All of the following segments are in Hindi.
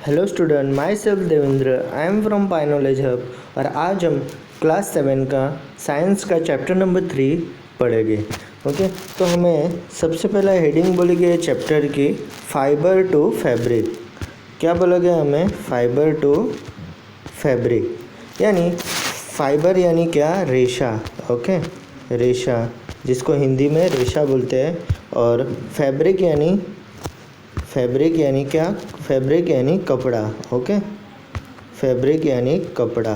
Hello student, myself Devendra, I am from Pinoledge hub और आज हम क्लास 7 का साइंस का चैप्टर नंबर 3 पढ़ेंगे। ओके, तो हमें सबसे पहला हेडिंग बोली गई है चैप्टर की फाइबर टू फैब्रिक। क्या बोला गया हमें? फाइबर टू फैब्रिक यानी फाइबर यानी क्या? रेशा। ओके, रेशा जिसको हिंदी में रेशा बोलते हैं। और फैब्रिक यानी क्या? फैब्रिक यानी कपड़ा। ओके, फैब्रिक यानी कपड़ा।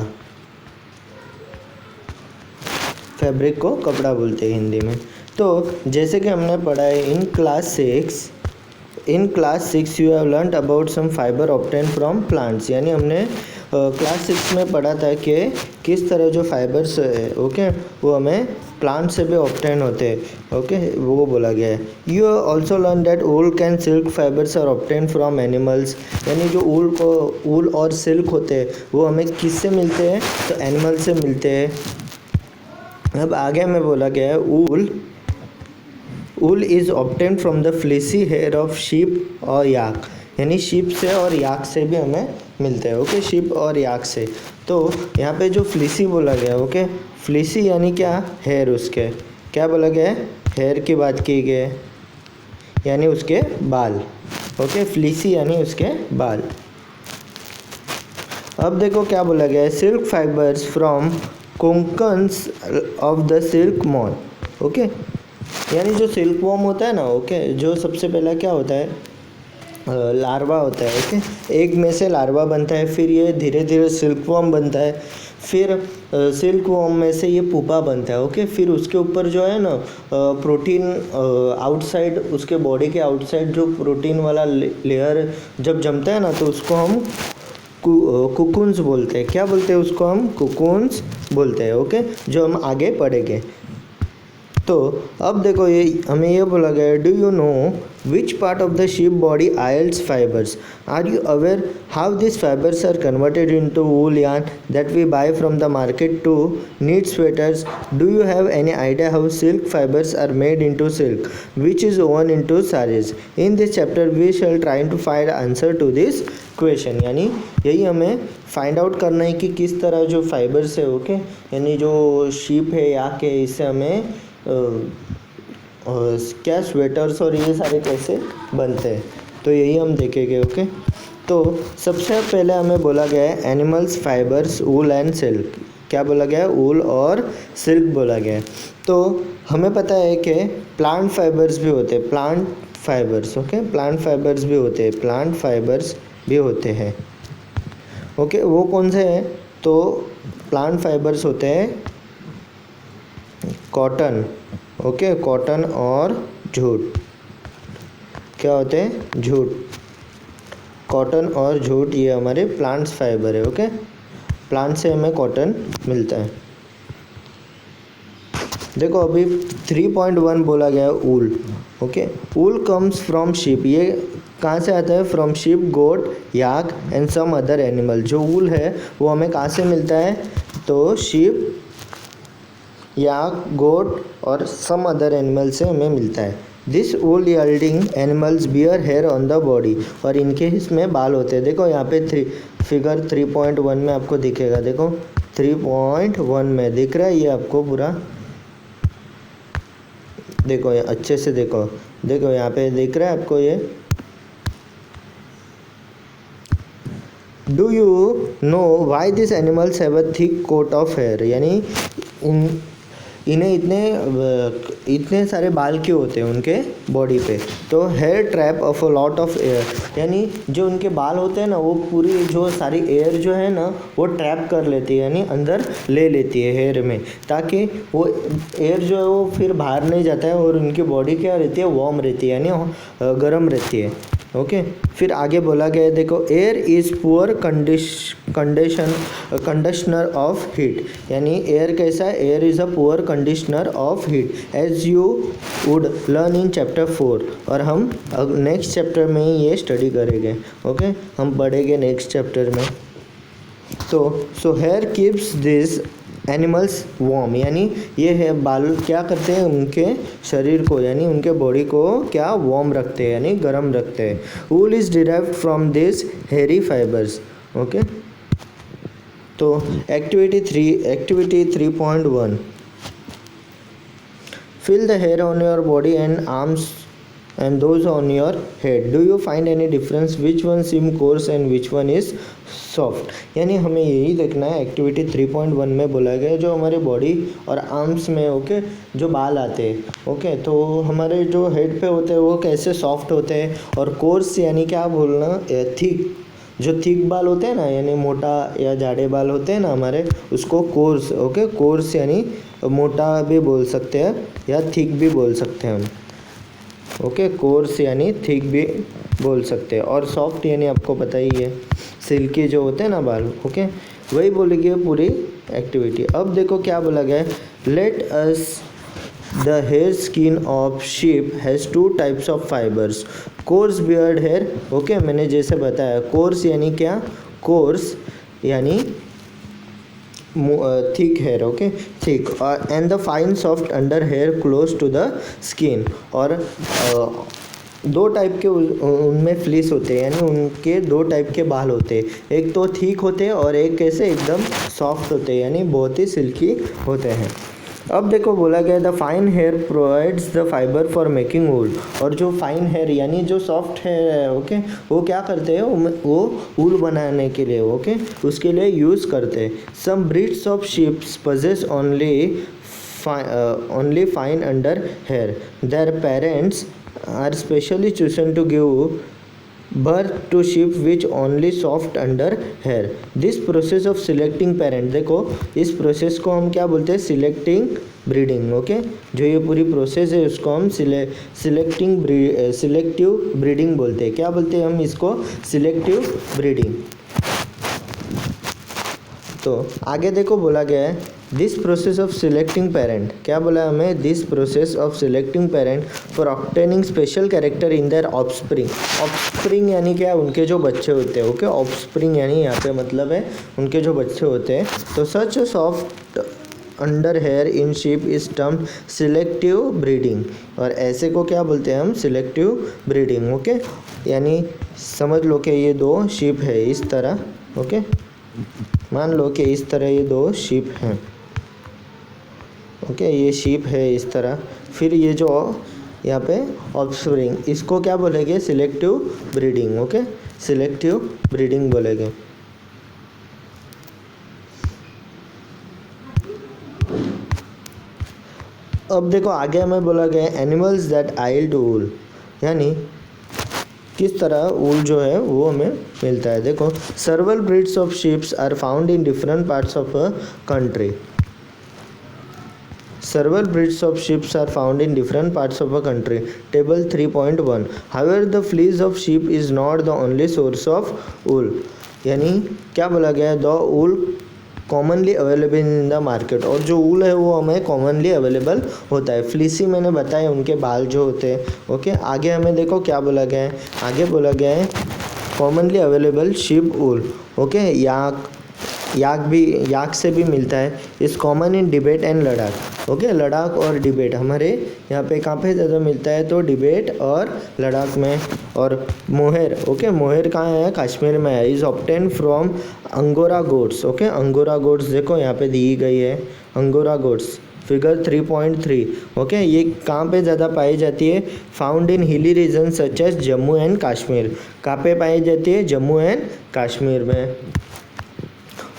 फैब्रिक को कपड़ा बोलते हैं हिंदी में। तो जैसे कि हमने पढ़ा है in class 6 you have learned about some fibre obtain from plants. यानी हमने क्लास 6 में पढ़ा था कि किस तरह जो फाइबर्स है ओके वो हमें प्लांट से भी ऑब्टेन होते हैं। ओके, वो बोला गया है। You also learn that wool can silk fibres are obtain from animals. यानी जो वूल और सिल्क होते हैं वो हमें किससे मिलते हैं? तो एनिमल से मिलते हैं। अब आगे हमें बोला गया है wool is obtain from the fleecy hair of sheep और याक। यानी शीप से और याक से भी हमें मिलते हैं। ओके, शीप और याक से। तो यहाँ पे जो फ्लेसी बोला गया, ओके, फ्लेसी यानी क्या? हेयर। उसके क्या बोला गया है? हेयर की बात की गई है, यानी उसके बाल। ओके, फ्लेसी यानी उसके बाल। अब देखो क्या बोला गया है, silk fibres from cocoons of the silk moth. Okay, यानी जो सिल्क वॉर्म होता है ना, ओके, जो सबसे पहला क्या होता है? लार्वा होता है। ओके, एग में से लार्वा बनता है, फिर ये धीरे धीरे सिल्क वॉर्म बनता है, फिर सिल्क वॉर्म में से ये पुपा बनता है। ओके, फिर उसके ऊपर जो है ना प्रोटीन आउटसाइड, उसके बॉडी के आउटसाइड जो प्रोटीन वाला लेयर जब जमता है ना तो उसको हम कुकुन्स बोलते हैं। क्या बोलते हैं उसको? हम कुकुन्स बोलते हैं। ओके, जो हम आगे पढ़ेंगे। तो अब देखो ये हमें ये बोला गया है, do you know which part of the sheep body yields fibres? Are you aware how this fibres are converted into wool yarn that we buy from the market to knit sweaters? Do you have any idea how silk fibers are made into silk, which is woven into sarees? In this chapter we shall try to find answer to this question। यानी यही हमें फाइंड आउट करना है कि किस तरह जो फाइबर्स है, ओके, यानी जो शीप है या के इससे हमें क्या स्वेटर्स और ये सारे कैसे बनते हैं, तो यही हम देखेंगे। ओके, तो सबसे पहले हमें बोला गया है animals fibres wool and silk. क्या बोला गया है? वूल और सिल्क बोला गया है। तो हमें पता है कि प्लांट फाइबर्स भी होते हैं, plant fibres. Okay, plant fibres भी होते हैं, प्लांट फाइबर्स भी होते हैं। ओके, वो कौन से हैं? तो प्लांट फाइबर्स होते हैं कॉटन। ओके, कॉटन और जूट। क्या होते हैं? जूट। कॉटन और जूट ये हमारे प्लांट्स फाइबर है। ओके, प्लांट से हमें कॉटन मिलता है। देखो अभी 3.1 बोला गया है wool. Okay, wool comes from sheep. ये कहाँ से आता है? From sheep, goat, yak and some other animal. जो वूल है वो हमें कहाँ से मिलता है? तो शीप, याक, गोट और सम अदर एनिमल से हमें मिलता है। This wool yielding animals bear hair on the body. और इनके इसमें बाल होते हैं। देखो यहाँ पे फिगर 3.1 में आपको दिखेगा। देखो 3.1 में दिख रहा है ये आपको पूरा। देखो अच्छे से देखो, देखो यहाँ पे दिख रहा है आपको ये। Do you know why this animals have a thick coat of hair? यानी इन्हें इतने सारे बाल क्यों होते हैं उनके बॉडी पे? तो hair trap of a lot of air. यानी जो उनके बाल होते हैं ना वो पूरी जो सारी एयर जो है ना वो ट्रैप कर लेती है, यानी अंदर ले लेती है हेयर में, ताकि वो एयर जो है वो फिर बाहर नहीं जाता है और उनकी बॉडी क्या रहती है? वार्म रहती है, यानी गर्म रहती है। ओके, फिर आगे बोला गया है, देखो air is poor conditioner of heat. यानी एयर कैसा है? Air is a poor conditioner of heat as you would learn in chapter 4। और हम नेक्स्ट चैप्टर में ही ये स्टडी करेंगे। ओके, हम पढ़ेंगे नेक्स्ट चैप्टर में। तो so here keeps this animals warm, यानी ये है बाल क्या करते हैं उनके शरीर को यानी उनके बॉडी को क्या वार्म रखते हैं यानी गर्म रखते हैं। वूल is derived from this hairy fibres. Okay, तो activity 3.1 fill the hair on your body and arms and those on your head. Do you find any difference which one seem coarse and which one is soft? यानी हमें यही देखना है। एक्टिविटी 3.1 में बोला गया जो हमारे बॉडी और आर्म्स में ओके जो बाल आते हैं ओके, तो हमारे जो हेड पे होते हैं वो कैसे सॉफ्ट होते हैं, और कोर्स यानी क्या बोलना, थिक, जो थिक बाल होते हैं ना यानी मोटा या जाड़े बाल होते हैं ना हमारे, उसको कोर्स ओके, कोर्स यानी मोटा भी बोल सकते हैं या थिक भी बोल सकते हैं हम ओके, कोर्स यानी थिक भी बोल सकते हैं, और सॉफ्ट यानी आपको पता ही है सिल्की जो होते हैं ना बाल ओके, वही बोलेगी पूरी एक्टिविटी। अब देखो क्या बोला गया है, let us the hair skin of sheep has 2 types of fibres, coarse beard hair okay, मैंने जैसे बताया कोर्स यानी क्या, कोर्स यानी thick hair okay, thick, and the fine soft under hair close to the skin, और 2 टाइप के उनमें फ्लीस होते हैं यानी उनके 2 टाइप के बाल होते हैं, एक तो थिक होते हैं और एक कैसे एकदम सॉफ्ट होते हैं यानी बहुत ही सिल्की होते हैं। अब देखो बोला गया the fine hair provides the fibre for making wool, और जो फाइन हेयर यानी जो सॉफ्ट हेयर है ओके, वो क्या करते हैं वो वूल बनाने के लिए ओके उसके लिए यूज़ करते हैं। Some breeds of sheeps possess only fine under hair. Their parents are specially chosen to give birth to sheep which only soft under hair. This process of selecting parent, देखो इस प्रोसेस को हम क्या बोलते हैं, सिलेक्टिंग ब्रीडिंग ओके, जो ये पूरी प्रोसेस है उसको हम सिलेक्टिव ब्रीडिंग बोलते हैं। क्या बोलते हैं हम इसको, सिलेक्टिव ब्रीडिंग। तो आगे देखो बोला गया है this process of selecting parent, क्या बोला हमें, this process of selecting parent for obtaining special character in their offspring. Offspring यानी क्या, उनके जो बच्चे होते हैं ओके, ऑफस्प्रिंग यानी यहाँ पे मतलब है उनके जो बच्चे होते हैं। तो such soft under hair in sheep is termed selective breeding, और ऐसे को क्या बोलते हैं हम, सिलेक्टिव ब्रीडिंग ओके। यानी समझ लो कि ये 2 शीप है इस तरह ओके, मान लो कि इस तरह ये 2 शीप हैं ओके, ये शीप है इस तरह, फिर ये जो यहाँ पे ऑफस्प्रिंग, इसको क्या बोलेंगे, selective breeding okay, selective breeding बोलेंगे। अब देखो आगे हमें बोला गया एनिमल्स दैट आइल्ड वूल, यानी किस तरह वूल जो है वो हमें मिलता है। देखो several breeds of sheeps are found in different parts of a country. Several breeds of sheep are found in different parts of a country. Table 3.1. However, the fleece of sheep is not the only source of wool. यानी क्या बोला गया है, the wool commonly available in the market, और जो वूल है वो हमें कॉमनली अवेलेबल होता है। फ्लीसी मैंने बताया उनके बाल जो होते हैं ओके। आगे हमें देखो क्या बोला गया है, आगे बोला गया है कॉमनली अवेलेबल शीप वूल ओके, याक से भी मिलता है। इस common in debate and Ladakh okay, Ladakh और डिबेट हमारे यहाँ पे कहाँ पे ज़्यादा मिलता है, तो डिबेट और लद्दाख में। और मोहेर ओके, मोहेर कहाँ है, कश्मीर में है। Is obtain from angora goats okay, angora goats देखो यहाँ पे दी गई है, अंगोरा गोट्स फिगर 3.3 ओके। ये कहाँ पे ज़्यादा पाई जाती है, found in hilly region such as Jammu and Kashmir. कहाँ पे पाई जाती है, जम्मू एंड कश्मीर में।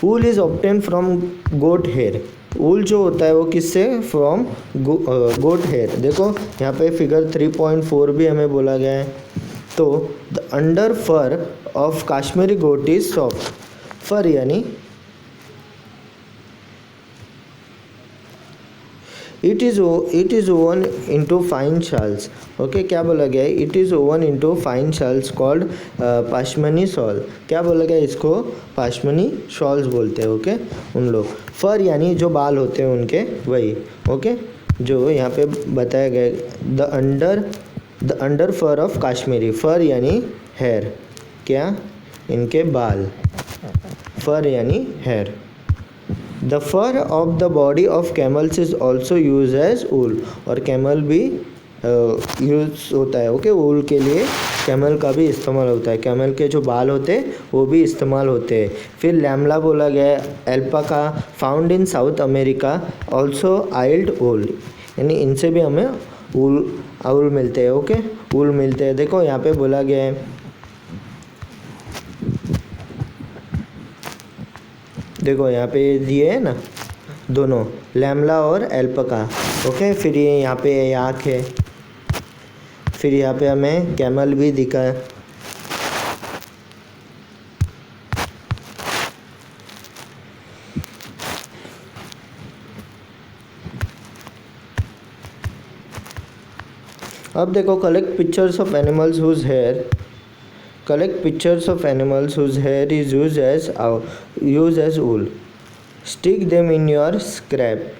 Wool is obtain from goat hair, wool जो होता है वो किससे, फ्रॉम गोट हेयर। देखो यहाँ पे फिगर 3.4 भी हमें बोला गया है। तो the under fur of Kashmiri goat is soft, fur यानी it is woven into fine shawls okay. क्या बोला गया है, it is woven into fine shawls called pashmina shawl. क्या बोला गया, इसको पाशमनी शॉल्स बोलते हैं ओके उन लोग। फर यानी जो बाल होते हैं उनके, वही ओके जो यहाँ पे बताया गया। The under fur of Kashmiri, fur यानी हेयर, क्या, इनके बाल, फर यानी hair the fur of the body of camels is also use as wool, और कैमल भी यूज होता है। ओके, ऊल के लिए कैमल का भी इस्तेमाल होता है, कैमल के जो बाल होते हैं वो भी इस्तेमाल होते हैं। फिर लैमला बोला गया है, alpaca found in South America also yield wool, यानी इनसे भी हमें ऊल मिलते हैं। ओके, ऊल मिलते हैं। देखो यहाँ पे बोला गया है, देखो यहाँ पे दिए है ना दोनों, लैमला और एल्पाका। ओके, फिर ये यहाँ पे याक है, फिर यहाँ पे हमें कैमल भी दिखा है। अब देखो, collect pictures of animals whose hair, collect pictures of animals whose hair is used as wool, stick them in your scrapbook.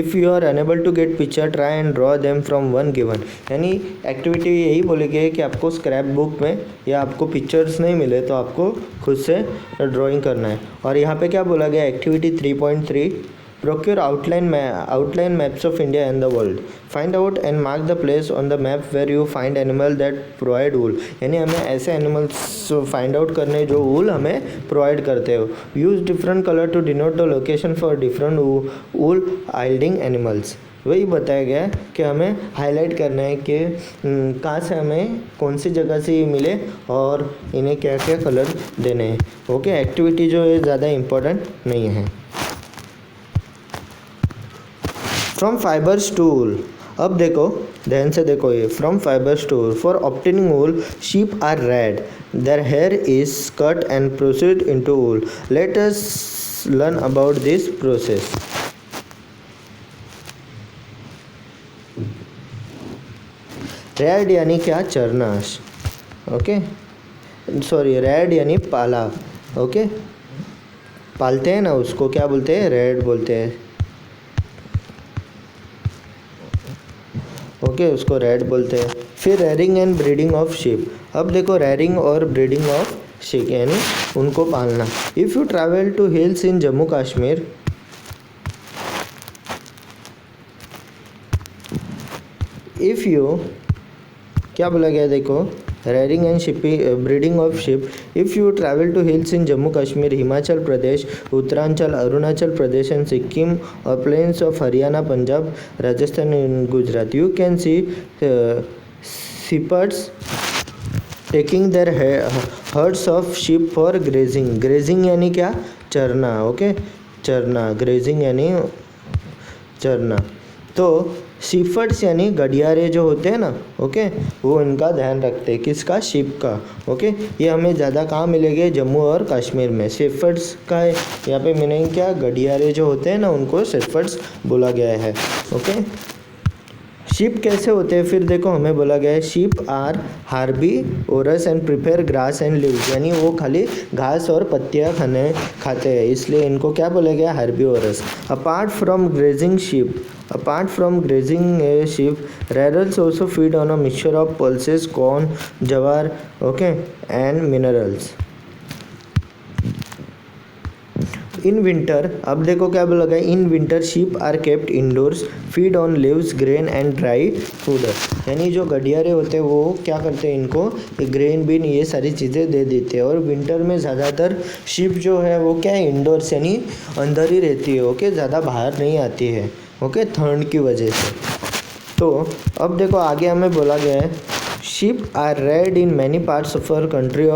If you are unable to get picture, try and draw them from one given, यानी एक्टिविटी यही बोलेगी कि आपको स्क्रैप बुक में या आपको पिक्चर्स नहीं मिले तो आपको खुद से ड्राइंग करना है। और यहाँ पे क्या बोला गया, activity 3.3, procure outline maps of India and the world, find out and mark the place on the map where you find animal that provide wool, यानी हमें ऐसे एनिमल्स फाइंड आउट करने जो वूल हमें प्रोवाइड करते हो। Use different colour to denote the location for different wool yielding animals, वही बताया गया है कि हमें हाईलाइट करना है कि कहाँ से हमें कौन सी जगह से ये मिले और इन्हें क्या क्या कलर देने हैं। ओके, एक्टिविटी जो है ज़्यादा इम्पोर्टेंट नहीं है। फ्रॉम फाइबर्स टू वूल, अब देखो ध्यान से देखो, ये from fibres to wool, for obtaining wool sheep are reared, their hair is cut and processed into wool, let us learn about this process. Reared यानी क्या, चरना। ओके, सॉरी, रेड यानी पाला। ओके, पालते हैं ना उसको क्या बोलते हैं, रेड बोलते हैं। ओके, उसको रेड बोलते हैं। फिर rearing and breeding of sheep, अब देखो रेयरिंग और ब्रीडिंग ऑफ शीप यानी उनको पालना। If you travel to hills in Jammu Kashmir, if you क्या बोला गया, देखो rearing and breeding of sheep, if you travel to hills in Jammu Kashmir, Himachal Pradesh, Uttaranchal, Arunachal Pradesh and Sikkim, और plains of Haryana, Punjab, Rajasthan and Gujarat, you can see shepherd's taking their herds of sheep for grazing, grazing यानी क्या, चरना। ओके, चरना, ग्रेजिंग यानी चरना। तो शीफर्ड्स यानी गडियारे जो होते हैं ना, ओके, वो इनका ध्यान रखते हैं, किसका, शीप का। ओके, ये हमें ज़्यादा कहाँ मिलेंगे, जम्मू और कश्मीर में। शेफर्ड्स का यहाँ पे मीनिंग क्या, गडियारे जो होते हैं ना उनको शेफर्ड्स बोला गया है। ओके, शीप कैसे होते हैं, फिर देखो हमें बोला गया है, sheep are herbivores and prefer grass and leaves, यानी वो खाली घास और पत्तियाँ खाते हैं, इसलिए इनको क्या बोला गया, Harvey ORS. Apart from grazing sheep, rattles also feed on a mixture of pulses, corn, jawar, okay, and minerals. In winter, अब देखो क्या बोला गया, in winter sheep are kept indoors, feed on leaves, grain and dry food, यानी जो गडियारे होते हैं वो क्या करते हैं, इनको ग्रेन बीन ये सारी चीज़ें दे देते हैं। और विंटर में ज़्यादातर शीप जो है वो क्या है, इंडोर्स यानी अंदर ही रहती है। ओके, ज़्यादा बाहर नहीं आती है, ओके, ठंड की वजह से। तो अब देखो आगे हमें बोला गया है, sheep are reared in many parts of our country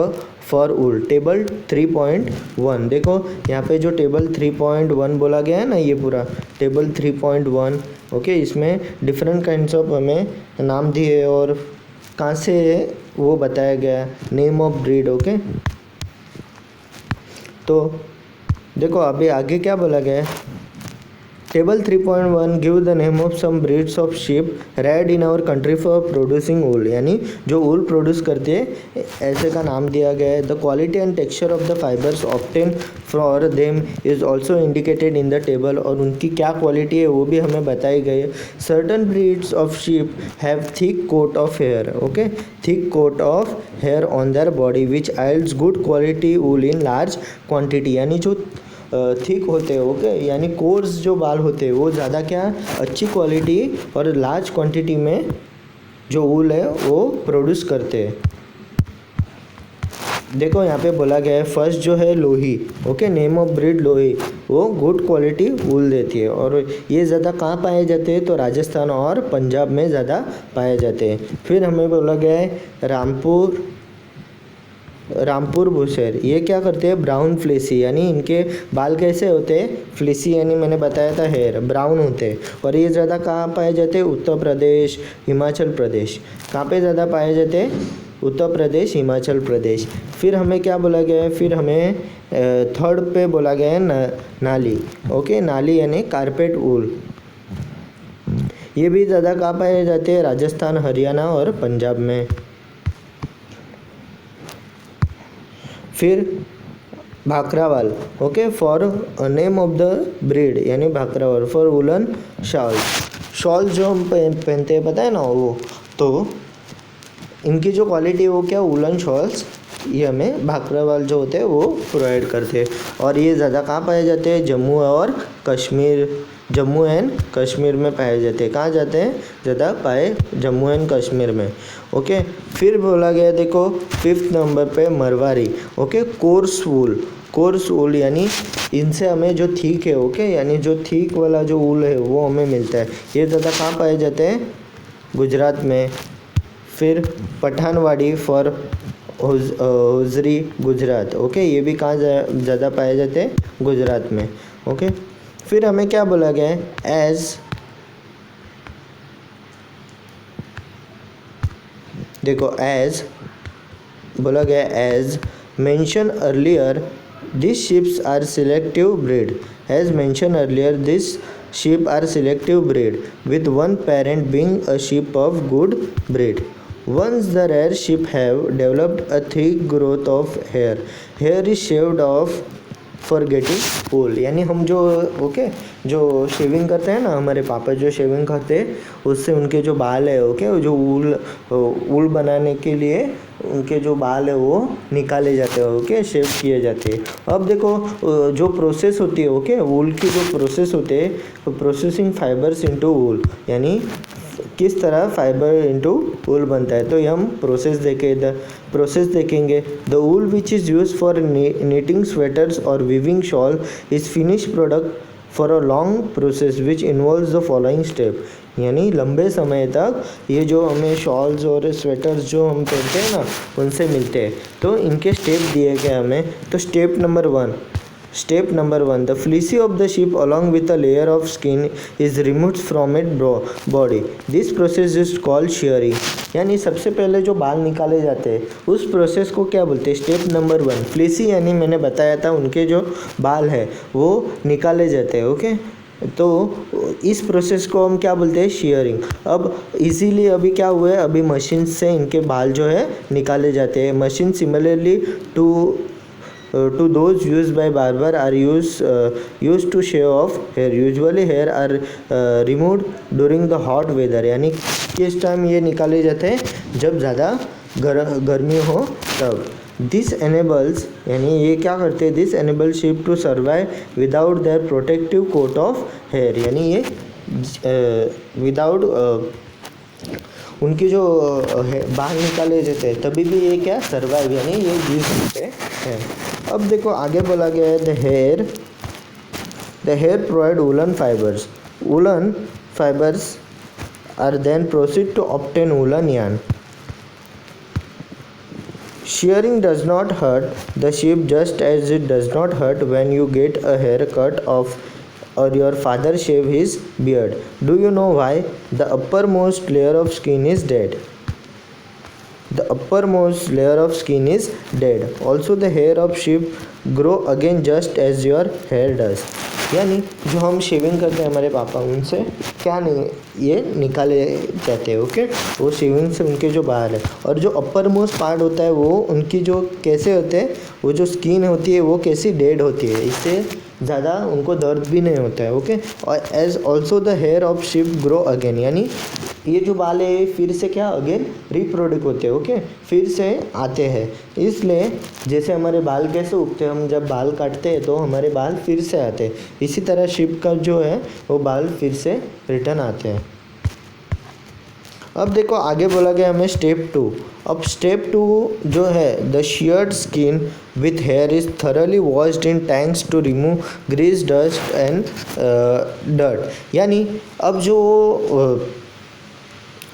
for wool, table 3.1, देखो यहाँ पे जो टेबल 3.1 बोला गया है ना, ये पूरा टेबल 3.1, ओके, इसमें डिफरेंट काइंड्स ऑफ हमें नाम दिए और कहाँ से वो बताया गया, नेम ऑफ ब्रीड। ओके, तो देखो अभी आगे क्या बोला गया है, table 3.1 give the name of some breeds of sheep reared in our country for producing wool, यानी जो वूल प्रोड्यूस करते हैं ऐसे का नाम दिया गया है। The quality and texture of the fibres obtain for them is also indicated in the table, और उनकी क्या क्वालिटी है वो भी हमें बताई गई है। Certain breeds of sheep have thick coat of hair, okay, thick coat of hair on their body which yields good quality wool in large quantity, यानी जो थिक होते हैं, ओके, यानी कोर्स जो बाल होते हैं वो ज़्यादा क्या अच्छी क्वालिटी और लार्ज क्वांटिटी में जो ऊल है वो प्रोड्यूस करते हैं। देखो यहाँ पे बोला गया है फर्स्ट जो है लोही, ओके, नेम ऑफ ब्रीड लोही, वो गुड क्वालिटी ऊल देती है और ये ज़्यादा कहाँ पाए जाते हैं तो राजस्थान और पंजाब में ज़्यादा पाए जाते हैं। फिर हमें बोला गया है रामपुर बुशेर, ये क्या करते हैं ब्राउन फ्लेसी, यानी इनके बाल कैसे होते हैं फ्लेसी, यानी मैंने बताया था हेयर ब्राउन होते हैं और ये ज़्यादा कहाँ पाए जाते हैं उत्तर प्रदेश हिमाचल प्रदेश। कहाँ पे ज़्यादा पाए जाते हैं उत्तर प्रदेश हिमाचल प्रदेश। फिर हमें क्या बोला गया है, फिर हमें थर्ड पे बोला गया है नाली, ओके, नाली यानी कारपेट ऊल, ये भी ज़्यादा कहाँ पाए जाते हैं राजस्थान हरियाणा और पंजाब में। फिर Bhakarwal, okay, for name of the breed यानी भाखरावाल फॉर वुलन शॉल जो हम पहनते हैं पता है ना वो, तो इनकी जो क्वालिटी है वो क्या वुलन शॉल्स, ये हमें भाखरावाल जो होते हैं वो प्रोवाइड करते हैं और ये ज़्यादा कहाँ पाए जाते हैं जम्मू और कश्मीर, जम्मू एंड कश्मीर में पाए जाते हैं। कहाँ जाते हैं ज़्यादा पाए जम्मू एंड कश्मीर में, ओके। फिर बोला गया देखो 5th नंबर पे मरवारी, ओके, कोर्स वूल यानी इनसे हमें जो थिक है, ओके, यानी जो थिक वाला जो वूल है वो हमें मिलता है। ये ज़्यादा कहाँ पाए जाते हैं गुजरात में। फिर पठानवाड़ी फॉर हुजरी गुजरात, ओके, ये भी कहाँ ज़्यादा पाए जाते हैं गुजरात में, ओके। फिर हमें क्या बोला गया है एज, देखो एज बोला गया as mention earlier this sheep are selective breed, as mention earlier this sheep are selective breed with one parent being a sheep of good breed. Once the rare sheep have developed a thick growth of hair is shaved off for getting wool, यानी हम जो ओके जो शेविंग करते हैं ना, हमारे पापा जो शेविंग करते हैं उससे उनके जो बाल है, ओके, जो ऊल बनाने के लिए उनके जो बाल है वो निकाले जाते हैं, ओके, शेव किए जाते हैं। अब देखो जो प्रोसेस होती है, ओके, वूल की जो प्रोसेस होते हैं प्रोसेसिंग फाइबर्स इनटू वूल, यानी किस तरह फाइबर इनटू वूल बनता है, तो ये हम प्रोसेस देखेंगे। The wool which is use for knitting sweaters और weaving shawl is finish product for a long process which involves the following step, यानी लंबे समय तक ये जो हमें शॉल्स और स्वेटर्स जो हम पहनते हैं ना उनसे मिलते हैं। तो इनके स्टेप दिए गए हमें, तो step number one the fleece of the sheep along with a layer of skin is removed from it body, this process is called shearing, यानी सबसे पहले जो बाल निकाले जाते हैं उस प्रोसेस को क्या बोलते हैं स्टेप नंबर 1 फ्लीसी, यानी मैंने बताया था उनके जो बाल है वो निकाले जाते हैं, ओके। तो इस प्रोसेस को हम क्या बोलते हैं शेयरिंग। अब इजीली अभी क्या हुआ है, अभी मशीन से इनके बाल जो है निकाले जाते हैं। Machine similarly to those used by barber are used to shave off hair. Usually hair are removed during the hot weather, यानी किस टाइम ये निकाले जाते हैं जब ज़्यादा गर्मी हो तब। दिस एनेबल्स, यानी ये क्या करते हैं, this enable sheep to survive without their protective coat of hair, यानी ये विदाउट उनकी जो बाहर निकाले जाते हैं तभी भी ये क्या सर्वाइव, यानी ये जी सकते हैं। अब देखो आगे बोला गया है the hair provide woollen fibres are then processed to obtain woollen yarn. Shearing does not hurt the sheep just as it does not hurt when you get a haircut off or your father shave his beard. Do you know why? The uppermost layer of skin is dead. The uppermost layer of skin is dead. Also the hair of sheep grow again just as your hair does. यानी जो हम शेविंग करते हैं हमारे पापा उनसे क्या नहीं ये निकाले जाते हैं, ओके, वो शेविंग से उनके जो बाल है और जो अपर मोस्ट पार्ट होता है वो उनकी जो कैसे होते हैं वो जो स्किन होती है वो कैसी डेड होती है, इससे ज़्यादा उनको दर्द भी नहीं होता है, ओके। और as also the hair of sheep grow again, यानी ये जो बाल है फिर से क्या अगेन रिप्रोड्यूस होते हैं, ओके, फिर से आते हैं। इसलिए जैसे हमारे बाल कैसे उगते हैं, हम जब बाल काटते हैं तो हमारे बाल फिर से आते हैं, इसी तरह शिप का जो है वो बाल फिर से रिटर्न आते हैं। अब देखो आगे बोला गया हमें स्टेप 2। अब स्टेप 2 जो है, the sheared skin with hair is thoroughly washed in tanks to remove grease dust and dirt. यानी अब जो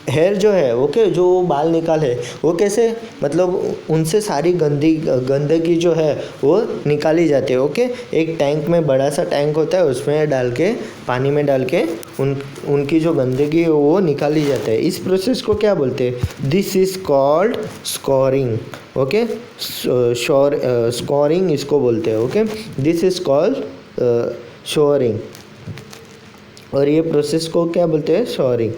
हेयर जो है, ओके, जो बाल निकाले वो कैसे, मतलब उनसे सारी गंदगी जो है वो निकाली जाती है, ओके। एक टैंक में, बड़ा सा टैंक होता है, उसमें डाल के, पानी में डाल के उनकी जो गंदगी है वो निकाली जाती है। इस प्रोसेस को क्या बोलते हैं? This is called scoring, okay. Scoring इसको बोलते हैं, okay. This is called shoring, और ये प्रोसेस को क्या बोलते हैं? Shoring.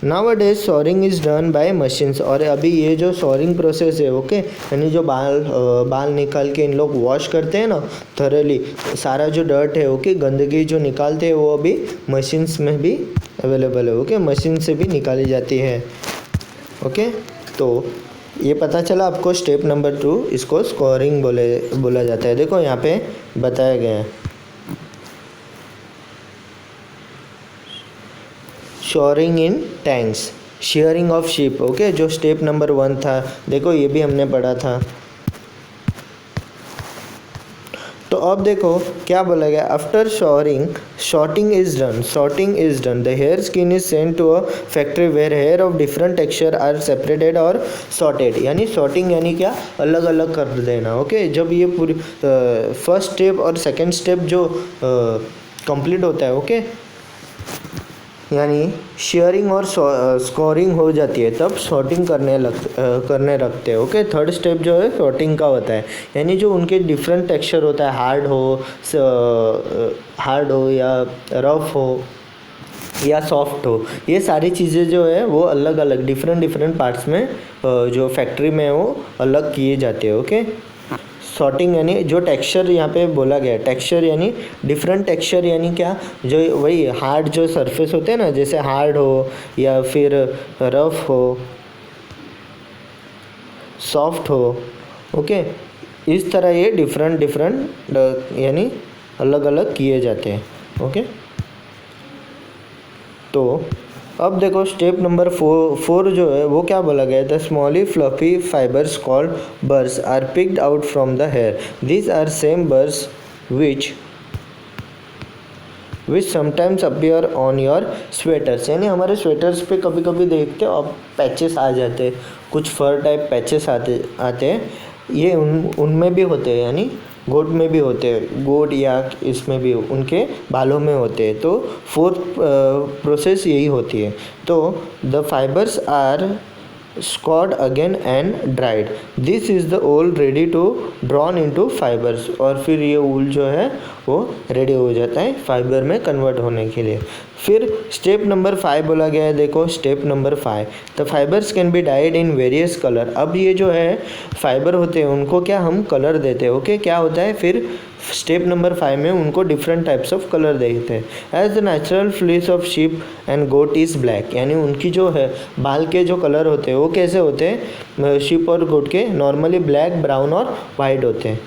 Nowadays soaring is done by machines. और अभी ये जो सॉरिंग प्रोसेस है, ओके, यानी जो बाल निकाल के इन लोग वॉश करते हैं ना थरली, सारा जो डर्ट है, ओके, गंदगी जो निकालते हैं वो अभी मशीन्स में भी अवेलेबल है, ओके, मशीन से भी निकाली जाती है, ओके। तो ये पता चला आपको स्टेप नंबर 2, इसको स्कोरिंग बोला जाता है। देखो यहाँ पे बताया गया है shoring in tanks, sharing of sheep, okay, जो स्टेप नंबर 1 था। देखो ये भी हमने पढ़ा था। तो अब देखो क्या बोला गया, after sorting is done the hair skin is sent to a factory where hair of different texture are separated और सॉर्टेड। यानी सॉर्टिंग यानी क्या, अलग अलग कर देना, ओके। जब ये पूरी फर्स्ट स्टेप और सेकंड स्टेप जो कंप्लीट होता है, ओके, यानी शेयरिंग और स्कोरिंग हो जाती है, तब सॉर्टिंग करने रखते हैं, ओके। थर्ड स्टेप जो है सॉर्टिंग का होता है, यानी जो उनके डिफरेंट टेक्सचर होता है, हार्ड हो या रफ हो या सॉफ्ट हो, ये सारी चीज़ें जो है वो अलग अलग डिफरेंट पार्ट्स में जो फैक्ट्री में वो अलग किए जाते हैं, ओके। सॉर्टिंग यानी जो टेक्सचर यहाँ पे बोला गया, टेक्सचर यानी डिफरेंट टेक्सचर, यानी क्या, जो वही हार्ड जो सरफेस होते हैं ना, जैसे हार्ड हो या फिर रफ हो, सॉफ्ट हो, ओके, इस तरह ये डिफरेंट यानी अलग अलग किए जाते हैं, ओके। तो अब देखो स्टेप नंबर 4 जो है वो क्या बोला गया है, the small fluffy fibres called burrs are picked out from the hair. These are same burrs which sometimes appear on your sweaters. यानी हमारे स्वेटर्स पे कभी कभी देखते हो आप पैचेस आ जाते हैं, कुछ फर टाइप पैचेस आते हैं, ये उनमें भी होते हैं, यानी गोट में भी होते हैं, गोट या इसमें भी उनके बालों में होते हैं। तो फोर्थ प्रोसेस यही होती है। तो the fibres are scoured again and dried, this is the wool ready to drawn into fibres. और फिर ये ऊल जो है वो रेडी हो जाता है फाइबर में कन्वर्ट होने के लिए। फिर स्टेप नंबर 5 बोला गया है, देखो step number 5, the fibres can be died in various colour. अब ये जो है फाइबर होते हैं उनको क्या हम कलर देते हैं, ओके। क्या होता है फिर स्टेप नंबर 5 में उनको डिफरेंट टाइप्स ऑफ कलर देते हैं। As the natural fleece of sheep and goat is black, यानी उनकी जो है बाल के जो कलर होते हैं वो कैसे होते हैं, शीप और गोट के नॉर्मली ब्लैक, ब्राउन और वाइट होते हैं।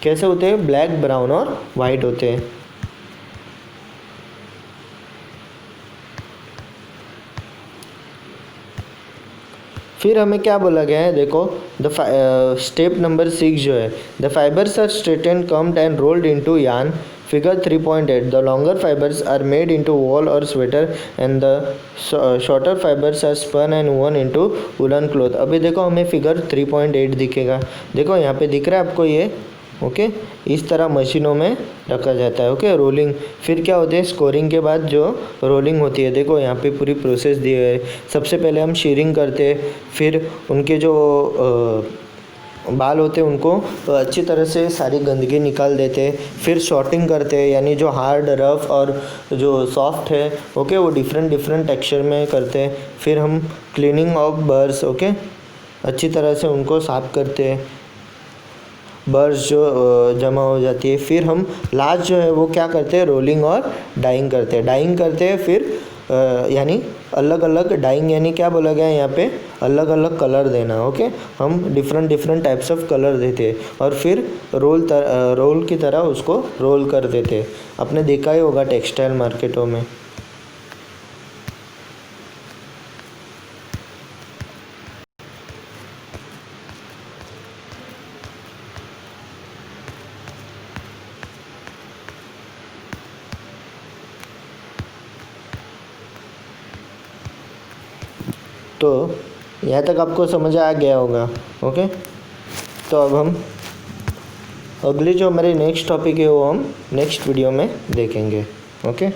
कैसे होते हैं? ब्लैक, ब्राउन और वाइट होते हैं। फिर हमें क्या बोला गया है, देखो द स्टेप नंबर 6 जो है, the fibres are straightened, combed and rolled into yarn. Figure 3.8, the longer fibres are made into wool और sweater and the shorter fibres are spun and woven into woollen cloth. अभी देखो हमें फिगर 3.8 दिखेगा, देखो यहाँ पे दिख रहा है आपको ये, ओके। इस तरह मशीनों में रखा जाता है, ओके। रोलिंग, फिर क्या होते हैं स्कोरिंग के बाद जो रोलिंग होती है, देखो यहाँ पे पूरी प्रोसेस दी है। सबसे पहले हम शीरिंग करते हैं, फिर उनके जो बाल होते हैं उनको अच्छी तरह से सारी गंदगी निकाल देते हैं। फिर शॉर्टिंग करते हैं, यानी जो हार्ड, रफ और जो सॉफ्ट है, ओके, वो डिफरेंट टेक्सचर में करते हैं। फिर हम क्लीनिंग ऑफ बर्स, ओके, अच्छी तरह से उनको साफ करते हैं, बर्स जो जमा हो जाती है। फिर हम लास्ट जो है वो क्या करते हैं, रोलिंग और डाइंग करते हैं। फिर यानी अलग अलग डाइंग यानी क्या बोला गया है यहाँ पे, अलग अलग कलर देना। ओके, हम different different types of colour देते हैं और फिर रोल की तरह उसको रोल कर देते हैं। आपने देखा ही होगा टेक्सटाइल मार्केटों में। तो यहाँ तक आपको समझ आ गया होगा। ओके, तो अब हम अगली जो हमारी नेक्स्ट टॉपिक है वो हम नेक्स्ट वीडियो में देखेंगे। ओके।